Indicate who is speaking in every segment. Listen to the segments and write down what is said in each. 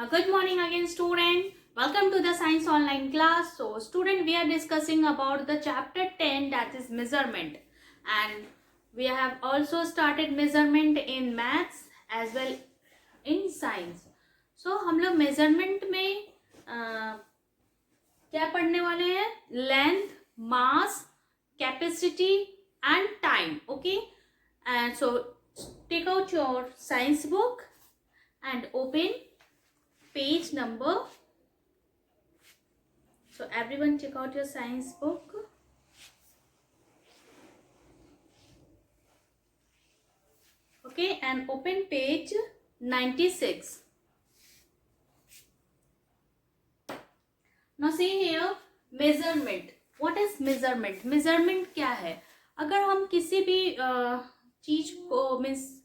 Speaker 1: Now, good morning again, student. Welcome to the science online class. So, student, we are discussing about the chapter 10, that is measurement, and we have also started measurement in maths as well in science. So, हम लोग measurement में क्या पढ़ने वाले हैं? Length, mass, capacity and time. Okay, and so take out your science book and open page number. So everyone check out your science book. Okay, and open page 96. Now see here, measurement. What is measurement? Measurement क्या है? अगर हम किसी भी चीज को means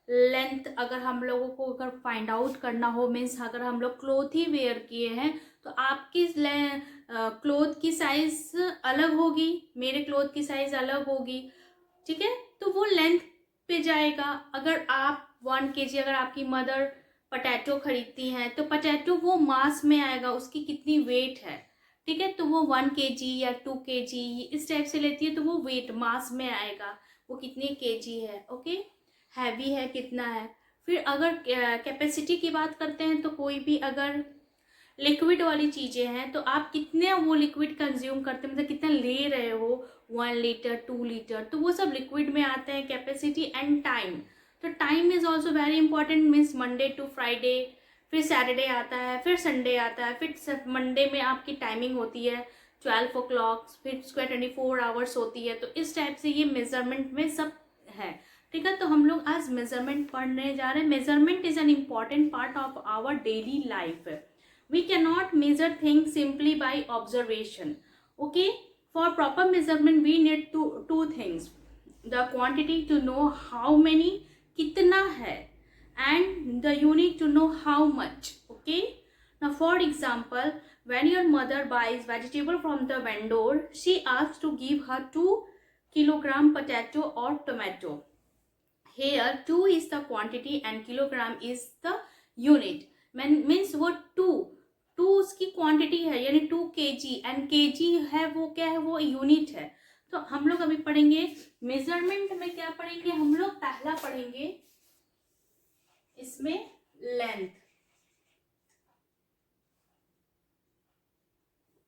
Speaker 1: length अगर हम लोगों को अगर फाइंड आउट करना हो, मीन्स अगर हम लोग क्लोथ ही वेयर किए हैं तो आपकी क्लोथ की साइज अलग होगी, मेरे क्लोथ की साइज अलग होगी, ठीक है, तो वो लेंथ पे जाएगा. अगर आप 1 kg अगर आपकी मदर पटैटो खरीदती हैं तो पटैटो वो मास में आएगा, उसकी कितनी वेट है, ठीक है, तो वो 1 kg या 2 kg इस टाइप से लेती है तो वो वेट मास में आएगा, वो कितने kg है. ओके, हैवी है कितना है. फिर अगर कैपेसिटी की बात करते हैं तो कोई भी अगर लिक्विड वाली चीज़ें हैं तो आप कितने वो लिक्विड कंज्यूम करते हैं, मतलब कितना ले रहे हो, 1 लीटर 2 लीटर, तो वो सब लिक्विड में आते हैं. कैपेसिटी एंड टाइम, तो time is also very important. Means Monday to Friday, फिर सैटरडे आता है, फिर संडे आता है, फिर मंडे में आपकी टाइमिंग होती है 12 o'clock, फिर उसके 24 आवर्स होती है. तो इस टाइप से ये मेजरमेंट में सब है, ठीक है. तो हम लोग आज मेजरमेंट पढ़ने जा रहे हैं. Measurement is an important part of our daily life. We cannot measure things simply by observation. Okay, for proper measurement we need two things: the quantity to know how many, kitna hai, and the unit to know how much. Okay, now for example, when your mother buys vegetable from the vendor, she asks to give her 2 kilogram potato or tomato. Here 2 is the quantity and kilogram is the unit. Means वो 2 उसकी quantity है, यानी 2 kg, and kg है वो क्या है, वो unit है. तो हम लोग अभी पढ़ेंगे मेजरमेंट में क्या पढ़ेंगे, हम लोग पहला पढ़ेंगे इसमें लेंथ.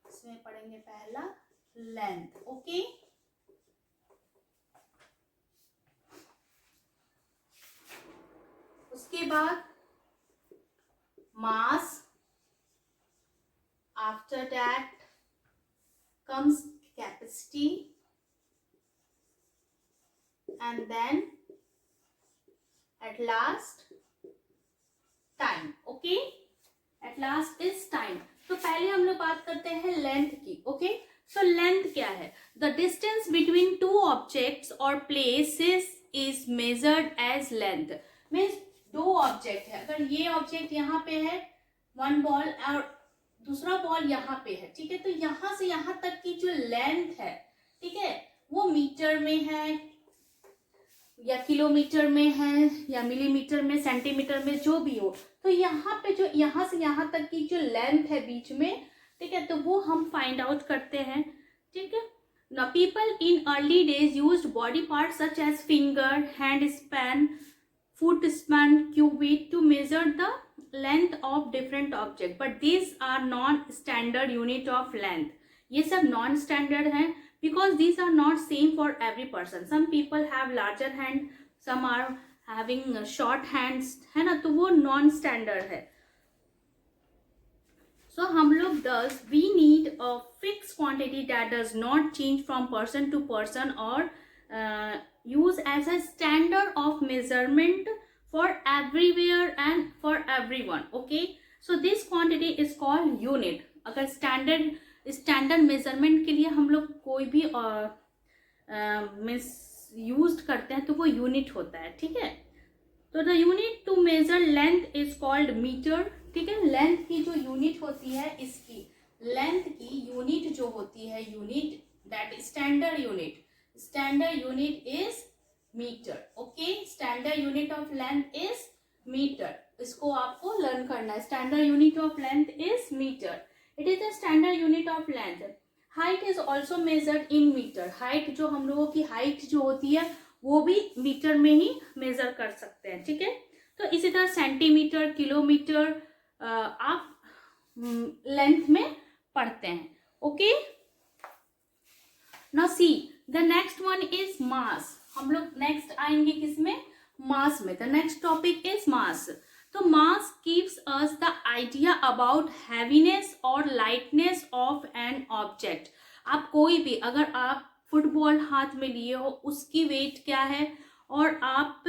Speaker 1: इसमें पढ़ेंगे पहला लेंथ. ओके, उसके बाद मास. After that comes capacity, and then at last time. Okay, at last is time. तो पहले हम लोग बात करते हैं लेंथ की. ओके, so लेंथ क्या है? The distance between two objects or places is measured as length. Means दो ऑब्जेक्ट है, अगर ये ऑब्जेक्ट यहाँ पे है, 1 बॉल और दूसरा बॉल यहाँ पे है, ठीक है, तो यहाँ से यहाँ तक की जो लेंथ है, ठीक है, वो मीटर में है या किलोमीटर में है या मिलीमीटर में, सेंटीमीटर में, जो भी हो. तो यहाँ पे जो यहाँ से यहाँ तक की जो लेंथ है बीच में, ठीक है, तो वो हम फाइंड आउट करते हैं. ठीक है. Now people in early days used body parts such as finger, hand span, foot span, cubit to measure the length of different object, but these are non-standard unit of length. ये सब non-standard हैं because these are not same for every person. Some people have larger hand, some are having short hands, है ना, तो वो non-standard है. So हम लोग thus we need a fixed quantity that does not change from person to person or use as a standard of measurement for everywhere and for everyone. Okay, so this quantity is called unit. अगर standard measurement के लिए हम लोग कोई भी use करते हैं तो वो यूनिट होता है. ठीक है, तो the unit to measure length is called metre. ठीक है, लेंथ की जो यूनिट होती है, इसकी लेंथ की यूनिट जो होती है, unit that standard unit is metre. Okay, standard unit of length is metre, इसको आपको लर्न करना है। Standard unit of length is metre, it is the standard unit of length. Height is also measured in metre, height जो हम लोगों की height जो होती है वो भी मीटर में ही मेजर कर सकते हैं, ठीक है। तो इसी तरह सेंटीमीटर, किलोमीटर आप लेंथ में पढ़ते हैं, okay. Now see the next one is mass, हम लोग नेक्स्ट आएंगे किसमें, मास में। The next topic is mass. तो mass gives us the idea about heaviness और लाइटनेस ऑफ एन ऑब्जेक्ट। आप कोई भी, अगर आप फुटबॉल हाथ में लिए हो उसकी वेट क्या है, और आप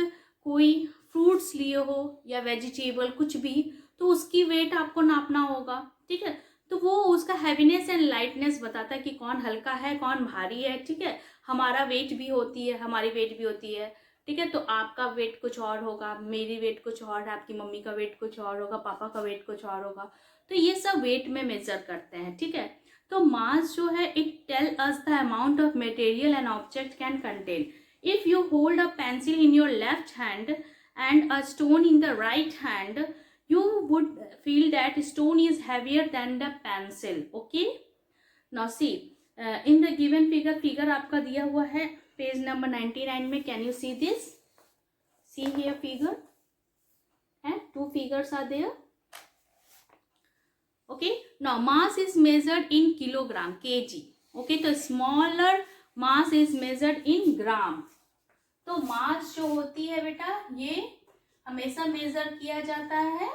Speaker 1: कोई फ्रूट्स लिए हो या वेजिटेबल कुछ भी, तो उसकी वेट आपको नापना होगा, ठीक है। तो वो उसका हैवीनेस एंड लाइटनेस बताता है कि कौन हल्का है कौन भारी है, ठीक है। हमारा वेट भी होती है, हमारी वेट भी होती है, ठीक है। तो आपका वेट कुछ और होगा, मेरी वेट कुछ और है, आपकी मम्मी का वेट कुछ और होगा, पापा का वेट कुछ और होगा। तो ये सब वेट में मेजर करते हैं, ठीक है। तो मास जो है it tell us the amount of material an object can contain. If you hold a pencil in your left hand and a stone in the right hand, you would feel that stone is heavier than the pencil, okay। now see in the given figure आपका दिया हुआ है page number 99 में, can you see this, see here figure and two figures are there, okay। now mass is measured in kilogram, kg, okay। तो smaller mass is measured in gram। तो mass जो होती है बेटा ये हमेशा मेजर किया जाता है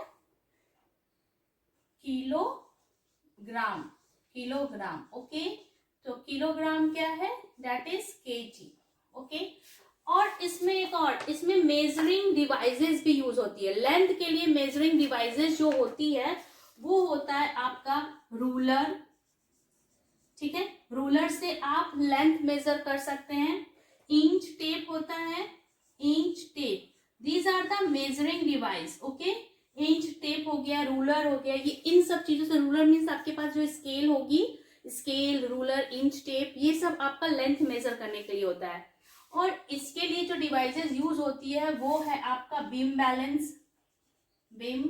Speaker 1: किलोग्राम, किलोग्राम, ओके। तो किलोग्राम क्या है, दैट इज केजी, ओके। और इसमें एक और, इसमें मेजरिंग डिवाइसेस भी यूज होती है। लेंथ के लिए मेजरिंग डिवाइसेस जो होती है वो होता है आपका रूलर, ठीक है। रूलर से आप लेंथ मेजर कर सकते हैं। इंच टेप होता है, inch tape, these are the measuring device, okay. Inch tape हो गया, रूलर हो गया, ये इन सब चीजों से, रूलर मीन्स आपके पास जो स्केल होगी, स्केल, रूलर, इंच टेप, ये सब आपका लेंथ मेजर करने के लिए होता है। और इसके लिए जो डिवाइसेस यूज होती है वो है आपका beam balance, beam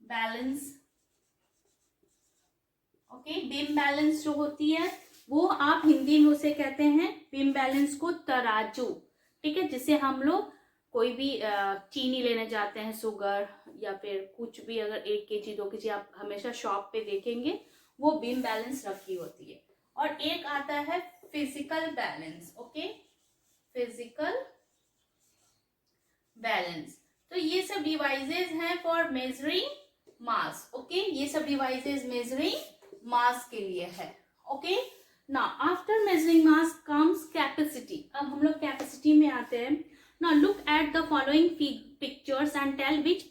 Speaker 1: balance, okay. Beam balance जो होती है वो आप हिंदी में उसे कहते हैं बीम बैलेंस को तराजू, ठीक है। जिसे हम लोग कोई भी चीनी लेने जाते हैं, शुगर या फिर कुछ भी, अगर 1 kg 2 kg आप हमेशा शॉप पे देखेंगे वो बीम बैलेंस रखी होती है। और एक आता है physical balance, okay, physical balance. तो ये सब डिवाइसेस हैं फॉर मेजरिंग मास, ओके। ये सब डिवाइसेस मेजरिंग मास के लिए है, ओके। नाउ आफ्टर मेजरिंग मास कम्स कैपेसिटी। अब हम लोग कैपेसिटी में आते हैं। Now look at the following pictures and tell which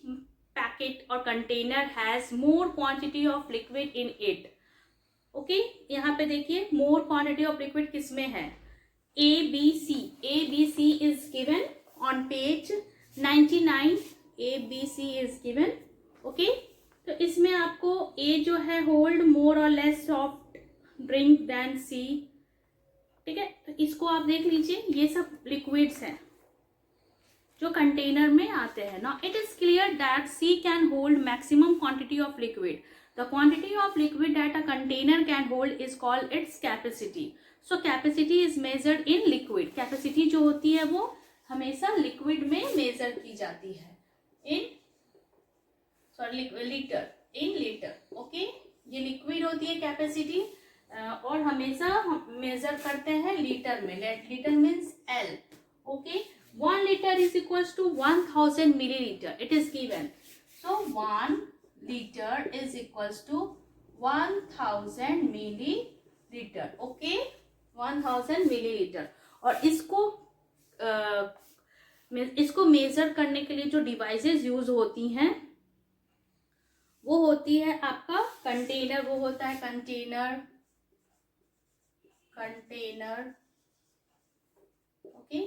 Speaker 1: packet or container has more quantity of liquid in it, okay। यहाँ पे देखिए more quantity of liquid किसमें है, A B C, A B C is given on page 99, A B C is given, okay। तो इसमें आपको A जो है hold more or less soft drink than C, ठीक है। तो इसको आप देख लीजिए, ये सब लिक्विड्स हैं जो कंटेनर में आते हैं ना। It is clear that C can hold maximum quantity of liquid, the quantity of liquid that a container can hold is called its capacity. So capacity is measured in liquid. Capacity जो होती है वो हमेशा liquid में major की जाती है, in sorry litre, in litre, okay. ये लिक्विड होती है कैपेसिटी, और हमेशा मेजर करते हैं लीटर में। Litre means L, okay. 1 liter is equals to 1000 milliliter. It is given. So 1 liter is equals to 1000 milliliter. Okay, 1000 milliliter. और इसको मेजर करने के लिए जो डिवाइसेस यूज होती हैं वो होती है आपका कंटेनर, वो होता है कंटेनर, कंटेनर, ओके।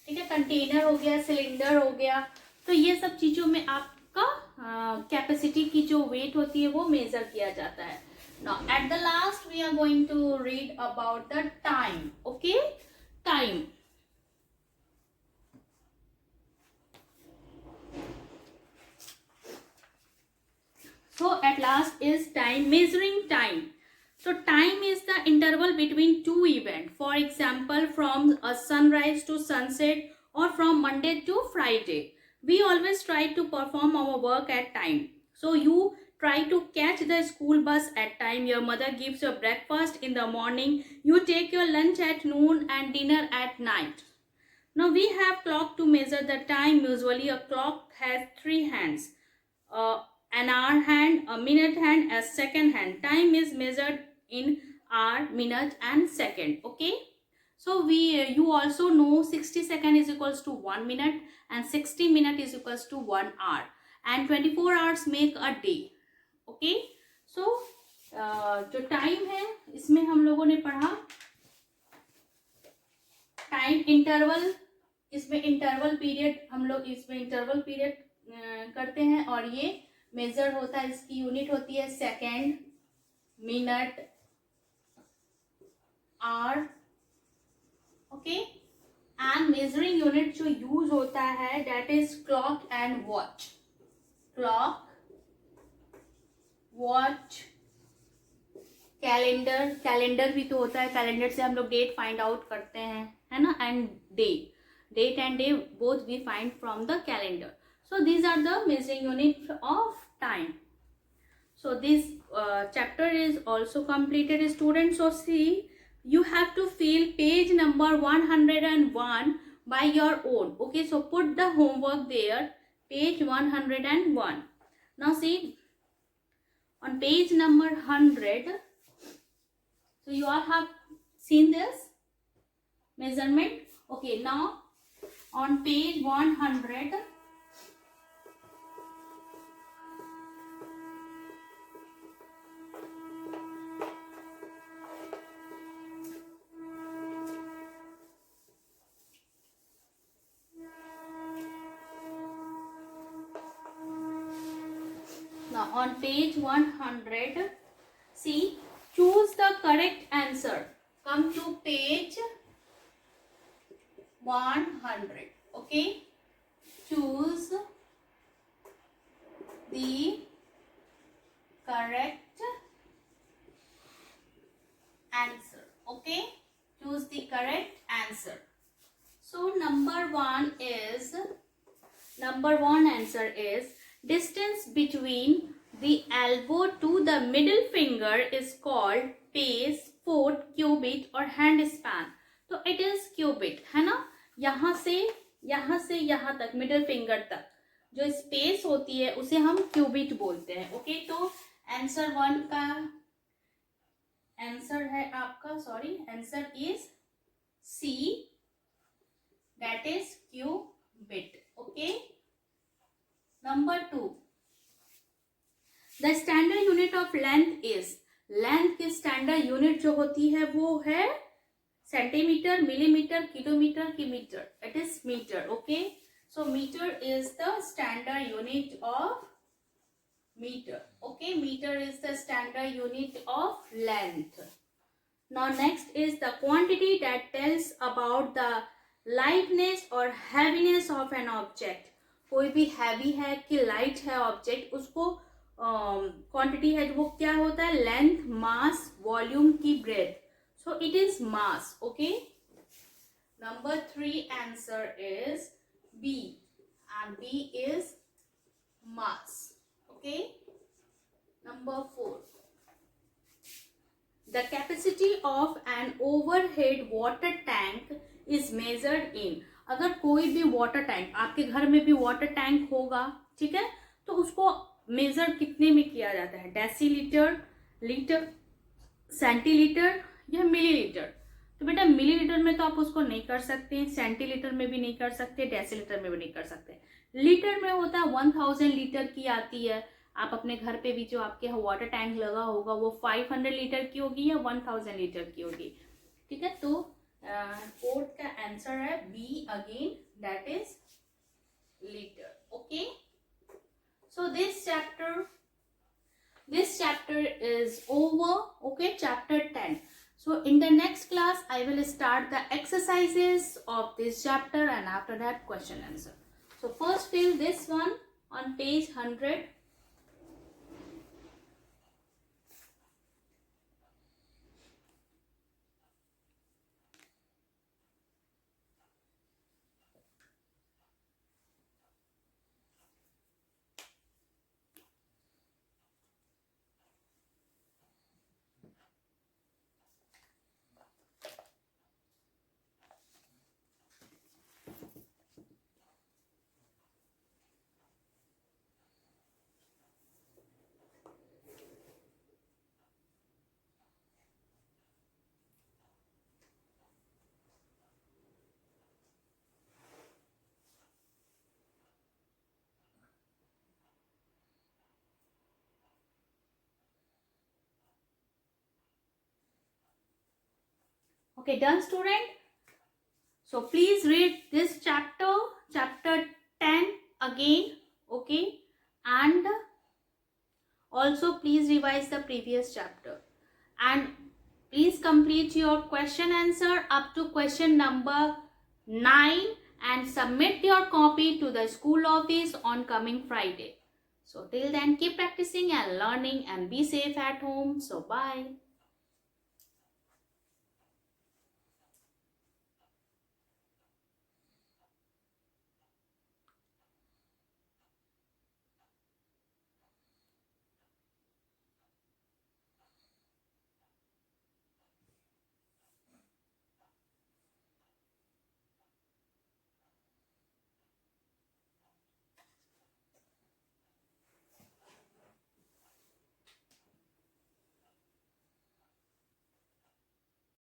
Speaker 1: ठीक है, कंटेनर हो गया, सिलेंडर हो गया। तो ये सब चीजों में आपका कैपेसिटी की जो वेट होती है वो मेजर किया जाता है। Now at the last we are going to read about the time. Okay, time. So at last is time, measuring time. So time is the interval between two events. For example, from a sunrise to sunset or from Monday to Friday. We always try to perform our work at time. So you try to catch the school bus at time. Your mother gives you breakfast in the morning. You take your lunch at noon and dinner at night. Now we have clock to measure the time. Usually a clock has three hands. An hour hand, a minute hand, a second hand. Time is measured in hour, minute and second. Okay. So you also know 60 second is equals to 1 minute and 60 minute is equals to 1 hour and 24 hours make a day. Okay. So जो time है इसमें हम लोगों ने पढ़ा time interval. इसमें interval period हम लोग इसमें इंटरवल पीरियड करते हैं और ये मेजर होता है. इसकी यूनिट होती है second, minute, hour. Okay. And measuring unit जो यूज होता है that is clock and watch. Clock, watch, calendar. Calendar भी तो होता है. कैलेंडर से हम लोग डेट फाइंड आउट करते हैं, है ना. And day, date and day both we find from the calendar. So these are the measuring unit of time. So this chapter is also completed, students. So see, you have to fill page number 101 by your own. Okay, so put the homework there, page 101. Now see, on page number 100, so you all have seen this measurement. Okay, now on page 100, now on page 100, see, choose the correct answer. Come to page 100. Okay, choose the correct answer. Okay, choose the correct answer. So number one answer is distance between the elbow to the middle finger is called pace, foot, cubit और hand span. तो it is cubit, है ना. यहाँ से यहाँ तक middle finger तक जो स्पेस होती है उसे हम क्यूबिट बोलते हैं. ओके, तो आंसर 1 का आंसर है आपका, sorry, answer is C, that is cubit. Okay. Number 2, the standard unit of length is. Length की स्टैंडर्ड यूनिट जो होती है वो है सेंटीमीटर, मिलीमीटर, किलोमीटर की metre. It is metre. Okay, so metre is the standard unit of meter. Okay, meter is the standard unit of length. Now next is the quantity that tells about the lightness or heaviness of an object. कोई भी heavy है कि light है object, उसको quantity है वो क्या होता है, length, mass, volume की breadth. So it is mass. Okay. Number 3 answer is B, and B is mass. Okay. Number 4, the capacity of an overhead water tank is measured in. अगर कोई भी वाटर टैंक, आपके घर में भी water tank होगा, ठीक है, तो उसको मेजर कितने में किया जाता है, डेसीलीटर, लीटर, सेंटीलीटर या मिलीलीटर. तो बेटा मिलीलीटर में तो आप उसको नहीं कर सकते, सेंटीलीटर में भी नहीं कर सकते, डेसीलीटर में भी नहीं कर सकते. लीटर में होता है 1000 लीटर की आती है. आप अपने घर पे भी जो आपके वाटर टैंक लगा होगा वो 500 लीटर की होगी या 1000 लीटर की होगी. ठीक है, तो फोर्थ का आंसर है B again, that is litre. Okay, so this chapter this chapter is over. Okay, chapter 10. So in the next class I will start the exercises of this chapter, and after that question answer. So first fill this one on page 100. Okay, done student? So please read this chapter, chapter 10 again, okay? And also please revise the previous chapter. And please complete your question answer up to question number 9 and submit your copy to the school office on coming Friday. So till then, keep practicing and learning and be safe at home. So bye.